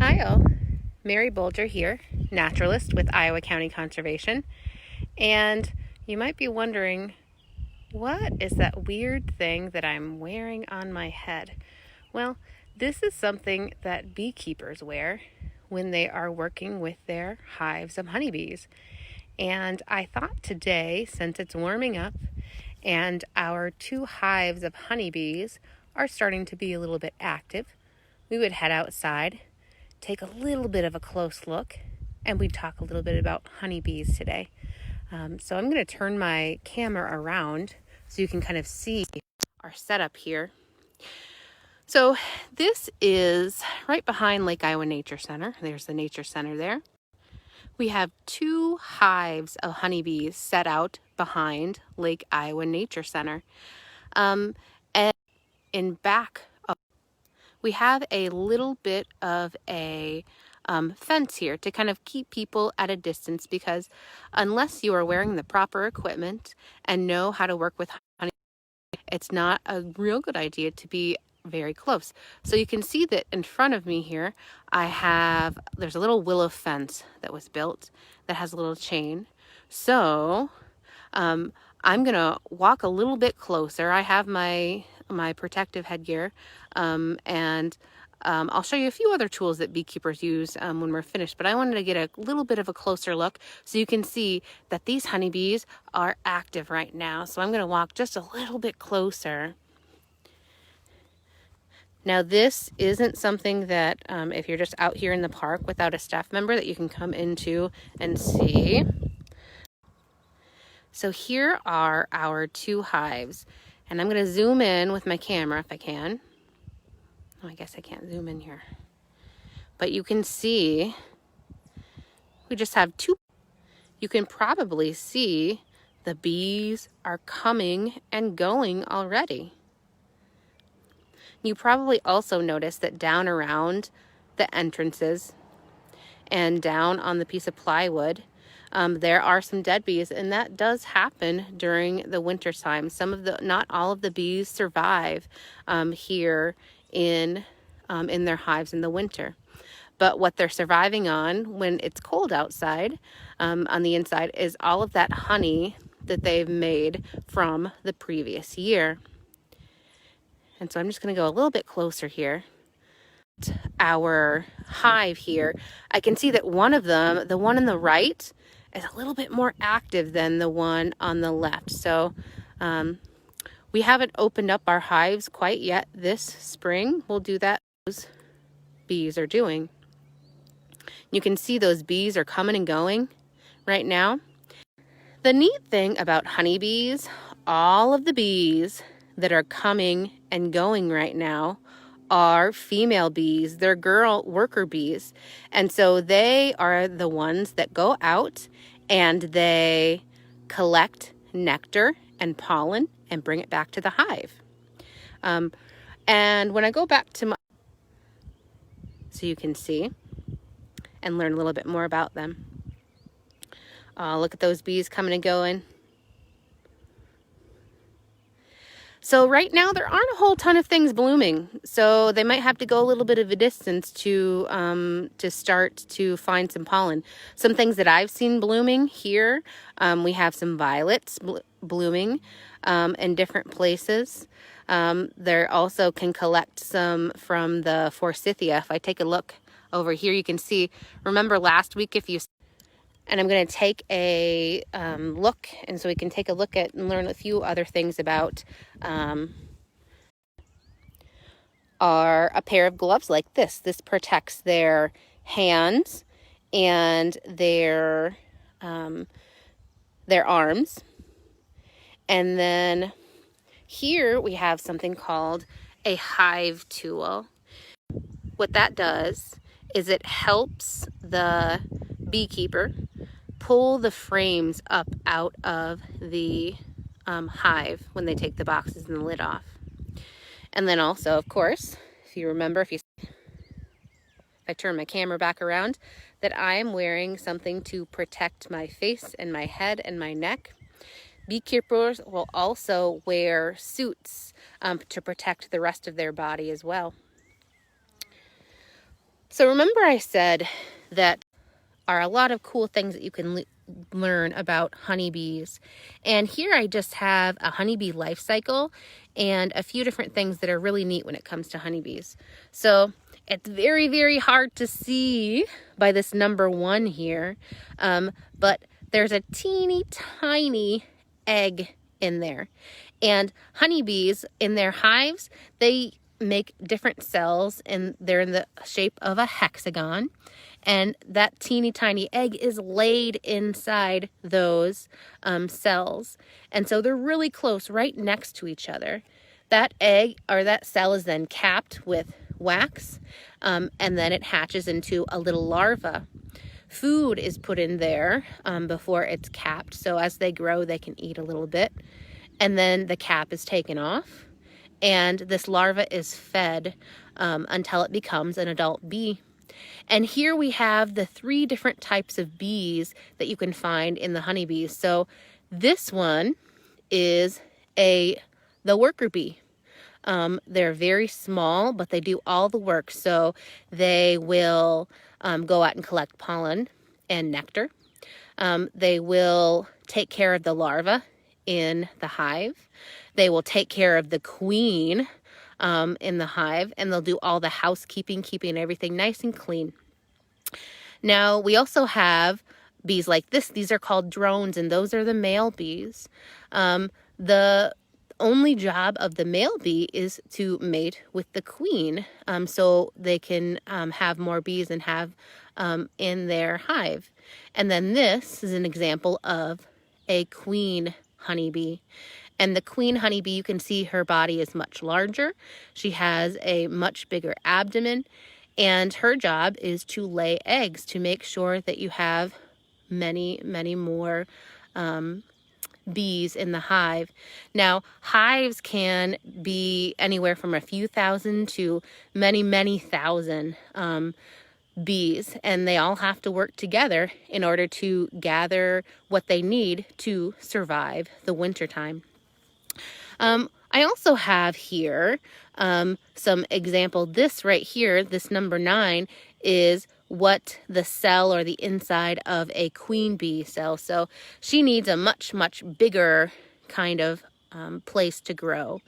Hi all, Mary Bulger here, Naturalist with Iowa County Conservation. And you might be wondering, what is that weird thing that I'm wearing on my head? Well, this is something that beekeepers wear when they are working with their hives of honeybees. And I thought today, since it's warming up and our 2 hives of honeybees are starting to be a little bit active, we would head outside, take a little bit of a close look, and we talk a little bit about honeybees today. So I'm going to turn my camera around so you can kind of see our setup here. So this is right behind Lake Iowa Nature Center. There's the Nature Center there. We have 2 hives of honeybees set out behind Lake Iowa Nature Center. And in back we have a little bit of a fence here to kind of keep people at a distance, because unless you are wearing the proper equipment and know how to work with honey, it's not a real good idea to be very close. So you can see that in front of me here, there's a little willow fence that was built that has a little chain. So I'm gonna walk a little bit closer. I have my protective headgear, and I'll show you a few other tools that beekeepers use when we're finished, but I wanted to get a little bit of a closer look so you can see that these honeybees are active right now. So I'm going to walk just a little bit closer. Now, this isn't something that if you're just out here in the park without a staff member that you can come into and see. So here are our 2 hives, and I'm going to zoom in with my camera if I can. Oh, I guess I can't zoom in here. But you can see we just have 2. You can probably see the bees are coming and going already. You probably also noticed that down around the entrances and down on the piece of plywood, there are some dead bees, and that does happen during the winter time. Not all of the bees survive here in their hives in the winter. But what they're surviving on when it's cold outside, on the inside, is all of that honey that they've made from the previous year. And so I'm just going to go a little bit closer here. Our hive here, I can see that one of them, the one on the right, is a little bit more active than the one on the left. So we haven't opened up our hives quite yet this spring. We'll do that. Those bees are doing. You can see those bees are coming and going right now. The neat thing about honeybees, all of the bees that are coming and going right now are female bees. They're girl worker bees. And so they are the ones that go out and they collect nectar and pollen and bring it back to the hive. And when I go back to so you can see and learn a little bit more about them. Look at those bees coming and going. So right now there aren't a whole ton of things blooming, so they might have to go a little bit of a distance to start to find some pollen. Some things that I've seen blooming here, we have some violets blooming in different places. They also can collect some from the forsythia. If I take a look over here, you can see, remember last week and I'm going to take a look, and so we can take a look at and learn a few other things about are a pair of gloves like this. This protects their hands and their arms. And then here we have something called a hive tool. What that does is it helps the beekeeper pull the frames up out of the hive when they take the boxes and the lid off. And then also, of course, if you remember, if I turn my camera back around, that I am wearing something to protect my face and my head and my neck. Beekeepers will also wear suits to protect the rest of their body as well. So remember I said that are a lot of cool things that you can learn about honeybees. And here I just have a honeybee life cycle and a few different things that are really neat when it comes to honeybees. So it's very, very hard to see by this number 1 here, but there's a teeny tiny egg in there. And honeybees in their hives, they make different cells and they're in the shape of a hexagon. And that teeny tiny egg is laid inside those cells. And so they're really close, right next to each other. That egg or that cell is then capped with wax, and then it hatches into a little larva. Food is put in there before it's capped. So as they grow, they can eat a little bit. And then the cap is taken off. And this larva is fed until it becomes an adult bee. And here we have the 3 different types of bees that you can find in the honeybees. So this one is the worker bee. They're very small, but they do all the work. So they will go out and collect pollen and nectar. They will take care of the larva in the hive. They will take care of the queen in the hive, and they'll do all the housekeeping, keeping everything nice and clean. Now, we also have bees like this. These are called drones, and those are the male bees. The only job of the male bee is to mate with the queen, so they can have more bees and have in their hive. And then this is an example of a queen honeybee. And the queen honeybee, you can see her body is much larger. She has a much bigger abdomen, and her job is to lay eggs to make sure that you have many, many more bees in the hive. Now, hives can be anywhere from a few thousand to many, many thousand bees, and they all have to work together in order to gather what they need to survive the wintertime. I also have here some example. This right here, this number 9, is what the cell or the inside of a queen bee cell. So she needs a much, much bigger kind of place to grow.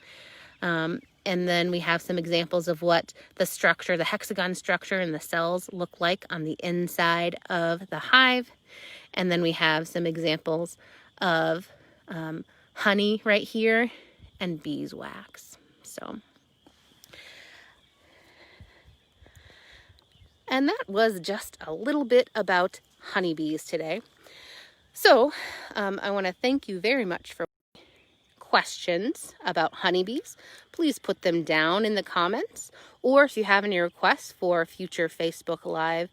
And then we have some examples of what the structure, the hexagon structure and the cells look like on the inside of the hive. And then we have some examples of honey right here and beeswax. And that was just a little bit about honeybees today. So I want to thank you very much for questions about honeybees. Please put them down in the comments, or if you have any requests for future Facebook Live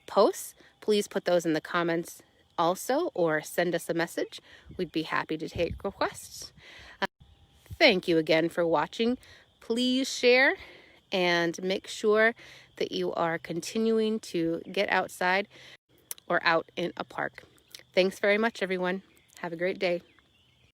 posts, please put those in the comments also, or send us a message. We'd be happy to take requests. Thank you again for watching. Please share and make sure that you are continuing to get outside or out in a park. Thanks very much, everyone. Have a great day.